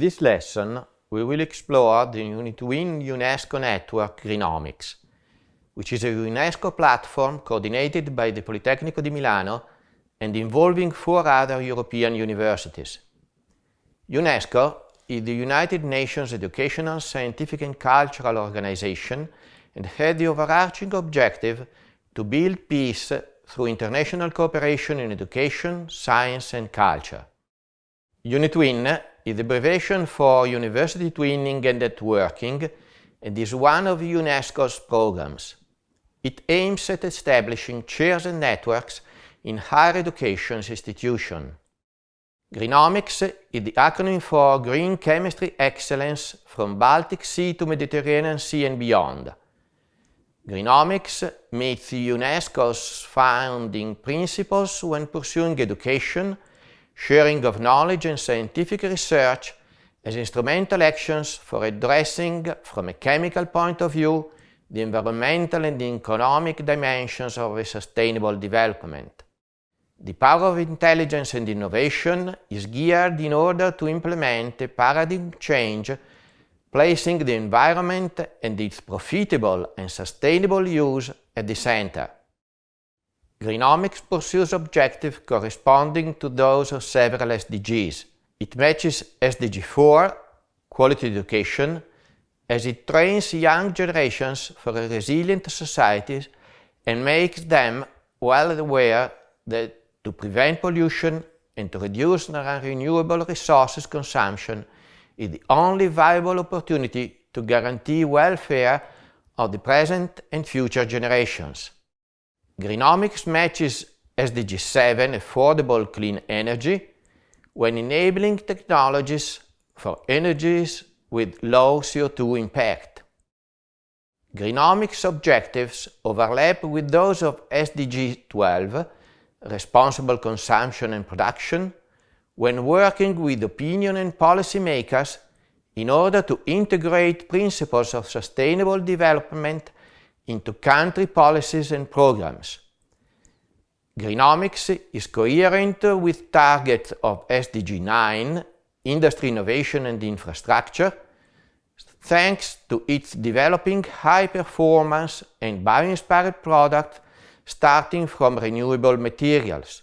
this lesson, we will explore the UNITWIN UNESCO network Greenomix, which is a UNESCO platform coordinated by the Politecnico di Milano and involving 4 other European universities. UNESCO is the United Nations Educational, Scientific and Cultural Organization and has the overarching objective to build peace through international cooperation in education, science and culture. UNITWIN is the abbreviation for University Twinning and Networking and is one of UNESCO's programs. It aims at establishing chairs and networks in higher education institutions. Greenomix is the acronym for Green Chemistry Excellence from Baltic Sea to Mediterranean Sea and beyond. Greenomix meets UNESCO's founding principles when pursuing education, sharing of knowledge and scientific research as instrumental actions for addressing, from a chemical point of view, the environmental and economic dimensions of a sustainable development. The power of intelligence and innovation is geared in order to implement a paradigm change, placing the environment and its profitable and sustainable use at the center. Greenomix pursues objectives corresponding to those of several SDGs. It matches SDG 4, quality education, as it trains young generations for a resilient society and makes them well aware that to prevent pollution and to reduce non-renewable resources consumption is the only viable opportunity to guarantee welfare of the present and future generations. Greenomix matches SDG 7, affordable clean energy, when enabling technologies for energies with low CO2 impact. Greenomix objectives overlap with those of SDG 12, responsible consumption and production, when working with opinion and policy makers in order to integrate principles of sustainable development into country policies and programs. Greenomix is coherent with targets of SDG 9, industry innovation and infrastructure, thanks to its developing high-performance and bio-inspired products starting from renewable materials.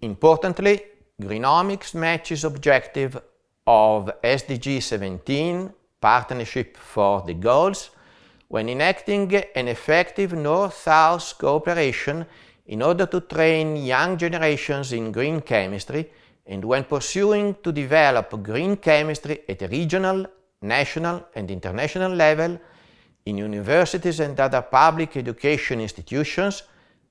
Importantly, Greenomix matches objective of SDG 17, Partnership for the Goals, when enacting an effective North-South cooperation in order to train young generations in green chemistry and when pursuing to develop green chemistry at a regional, national and international level in universities and other public education institutions,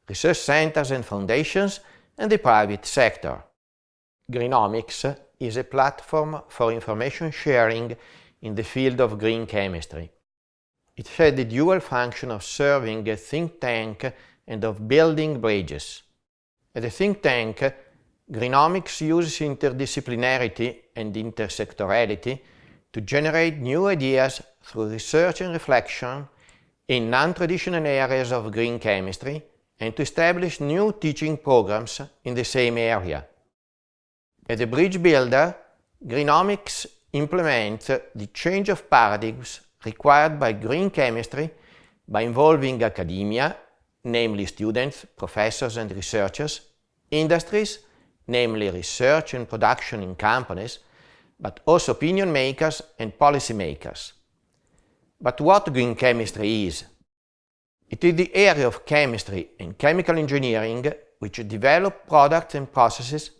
research centers and foundations, and the private sector. Greenomix is a platform for information sharing in the field of green chemistry. It has the dual function of serving a think tank and of building bridges. As a think tank, Greenomix uses interdisciplinarity and intersectorality to generate new ideas through research and reflection in non-traditional areas of green chemistry and to establish new teaching programs in the same area. As a bridge builder, Greenomix implements the change of paradigms required by green chemistry by involving academia, namely students, professors and researchers, industries, namely research and production in companies, but also opinion makers and policy makers. But what green chemistry is? It is the area of chemistry and chemical engineering which develop products and processes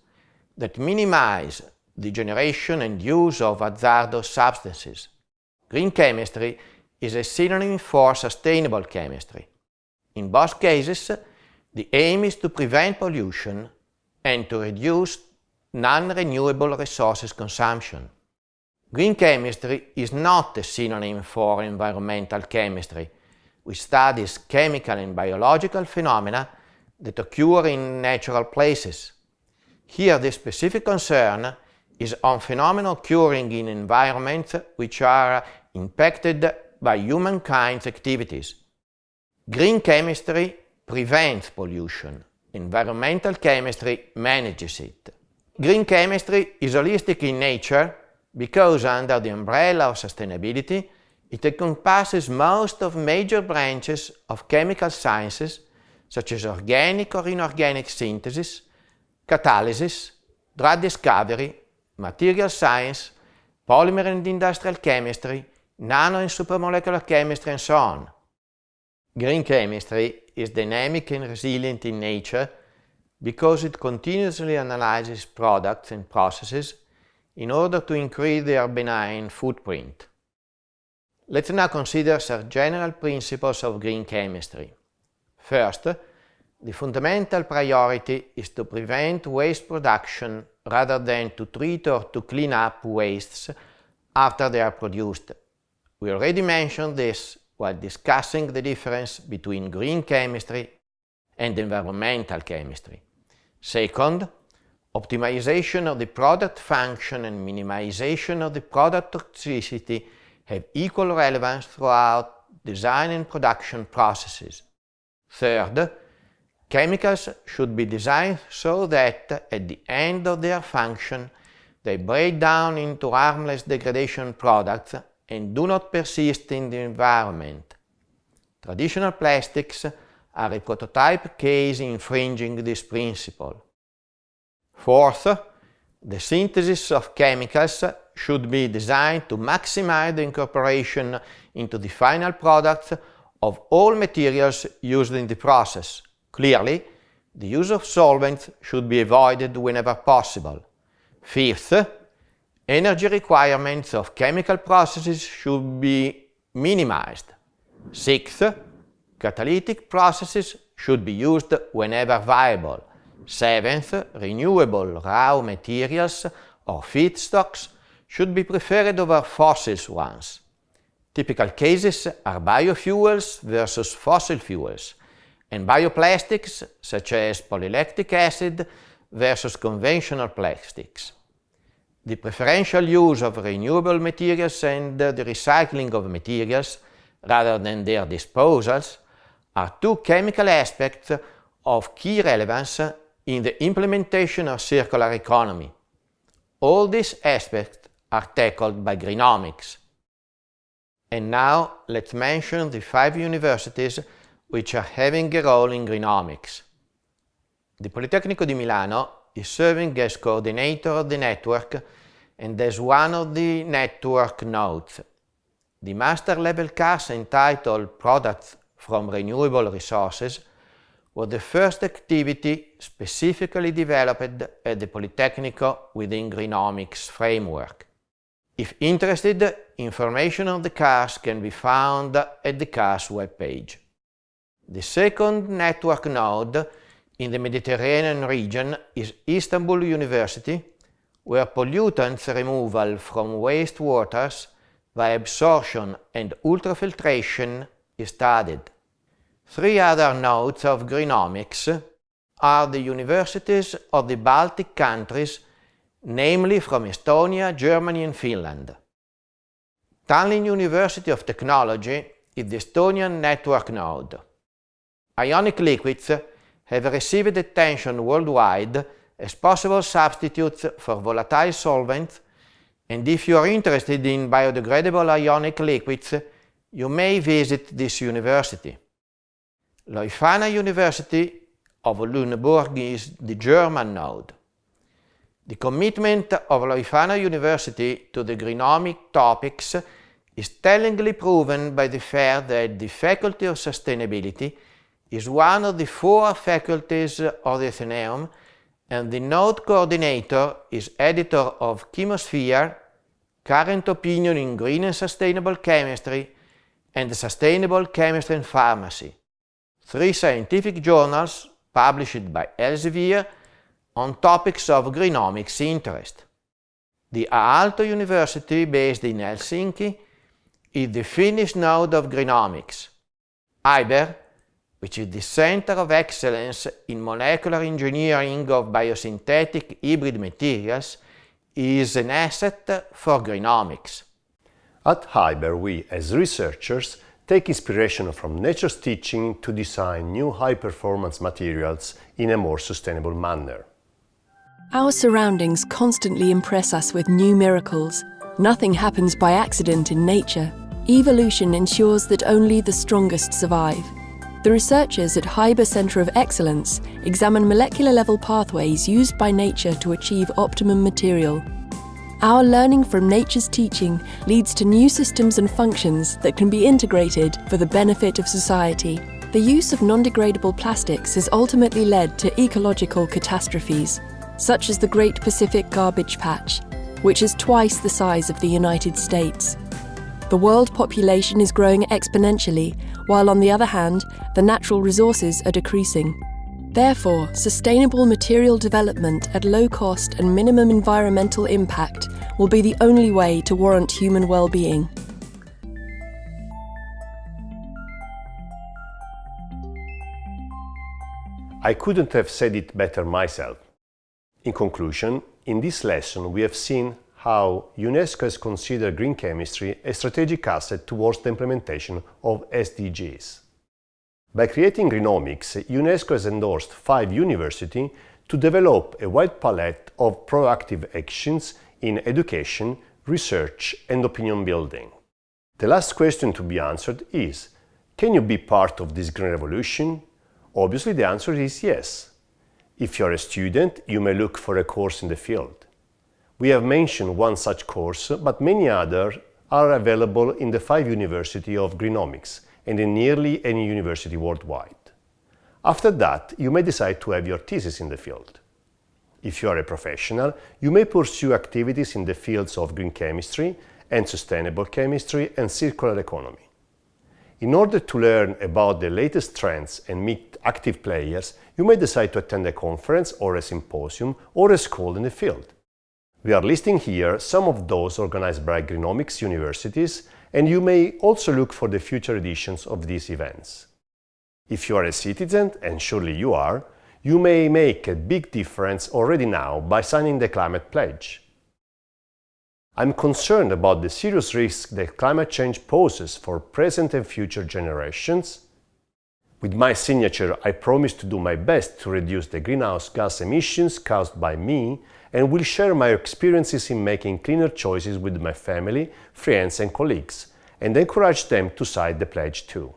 that minimize the generation and use of hazardous substances. Green chemistry is a synonym for sustainable chemistry. In both cases, the aim is to prevent pollution and to reduce non-renewable resources consumption. Green chemistry is not a synonym for environmental chemistry, which studies chemical and biological phenomena that occur in natural places. Here the specific concern is on phenomena occurring in environments which are impacted by humankind's activities. Green chemistry prevents pollution. Environmental chemistry manages it. Green chemistry is holistic in nature because under the umbrella of sustainability, it encompasses most of major branches of chemical sciences, such as organic or inorganic synthesis, catalysis, drug discovery, material science, polymer and industrial chemistry, nano and supramolecular chemistry, and so on. Green chemistry is dynamic and resilient in nature because it continuously analyzes products and processes in order to increase their benign footprint. Let's now consider some general principles of green chemistry. First, the fundamental priority is to prevent waste production rather than to treat or to clean up wastes after they are produced. We already mentioned this while discussing the difference between green chemistry and environmental chemistry. Second, optimization of the product function and minimization of the product toxicity have equal relevance throughout design and production processes. Third, chemicals should be designed so that at the end of their function they break down into harmless degradation products and do not persist in the environment. Traditional plastics are a prototype case infringing this principle. Fourth, the synthesis of chemicals should be designed to maximize the incorporation into the final product of all materials used in the process. Clearly, the use of solvents should be avoided whenever possible. Fifth, energy requirements of chemical processes should be minimized. Sixth, catalytic processes should be used whenever viable. Seventh, renewable raw materials or feedstocks should be preferred over fossil ones. Typical cases are biofuels versus fossil fuels, and bioplastics such as polylactic acid versus conventional plastics. The preferential use of renewable materials and the recycling of materials rather than their disposals are two chemical aspects of key relevance in the implementation of circular economy. All these aspects are tackled by Greenomix. And now let's mention the 5 universities which are having a role in Greenomix. The Politecnico di Milano is serving as coordinator of the network and as one of the network nodes. The master level course entitled Products from Renewable Resources was the first activity specifically developed at the Politecnico within Greenomix framework. If interested, information on the course can be found at the course webpage. The second network node in the Mediterranean region is Istanbul University, where pollutants removal from wastewaters via absorption and ultrafiltration is studied. 3 other nodes of Greenomix are the universities of the Baltic countries, namely from Estonia, Germany and Finland. Tallinn University of Technology is the Estonian network node. Ionic liquids have received attention worldwide as possible substitutes for volatile solvents, and if you are interested in biodegradable ionic liquids, you may visit this university. Leuphana University of Lüneburg is the German node. The commitment of Leuphana University to the Greenomix topics is tellingly proven by the fact that the Faculty of Sustainability is one of the 4 faculties of the Atheneum, and the node coordinator is editor of Chemosphere, Current Opinion in Green and Sustainable Chemistry, and Sustainable Chemistry and Pharmacy, 3 scientific journals published by Elsevier on topics of Greenomix interest. The Aalto University, based in Helsinki, is the Finnish node of Greenomix. IBER, which is the Center of Excellence in Molecular Engineering of Biosynthetic Hybrid Materials, is an asset for Greenomix. At IBER, we, as researchers, take inspiration from nature's teaching to design new high-performance materials in a more sustainable manner. Our surroundings constantly impress us with new miracles, Nothing happens by accident in nature. Evolution ensures that only the strongest survive. The researchers at HYBER Centre of Excellence examine molecular-level pathways used by nature to achieve optimum material. Our learning from nature's teaching leads to new systems and functions that can be integrated for the benefit of society. The use of non-degradable plastics has ultimately led to ecological catastrophes, such as the Great Pacific Garbage Patch, which is twice the size of the United States. The world population is growing exponentially, while on the other hand, the natural resources are decreasing. Therefore, sustainable material development at low cost and minimum environmental impact will be the only way to warrant human well-being. I couldn't have said it better myself. In conclusion, in this lesson we have seen how UNESCO has considered green chemistry a strategic asset towards the implementation of SDGs. By creating Greenomics, UNESCO has endorsed 5 universities to develop a wide palette of proactive actions in education, research and opinion building. The last question to be answered is, can you be part of this green revolution? Obviously the answer is yes. If you are a student, you may look for a course in the field. We have mentioned one such course, but many others are available in the 5 universities of Greenomics and in nearly any university worldwide. After that, you may decide to have your thesis in the field. If you are a professional, you may pursue activities in the fields of green chemistry and sustainable chemistry and circular economy. In order to learn about the latest trends and meet active players, you may decide to attend a conference or a symposium or a school in the field. We are listing here some of those organized by Greenomics universities, and you may also look for the future editions of these events. If you are a citizen, and surely you are, you may make a big difference already now by signing the Climate Pledge. I'm concerned about the serious risk that climate change poses for present and future generations. With my signature, I promise to do my best to reduce the greenhouse gas emissions caused by me and will share my experiences in making cleaner choices with my family, friends and colleagues, and encourage them to sign the pledge too.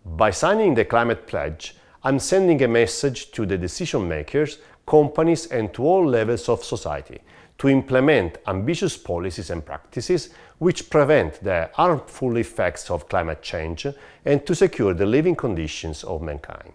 By signing the Climate Pledge, I'm sending a message to the decision makers, companies and to all levels of society to implement ambitious policies and practices which prevent the harmful effects of climate change and to secure the living conditions of mankind.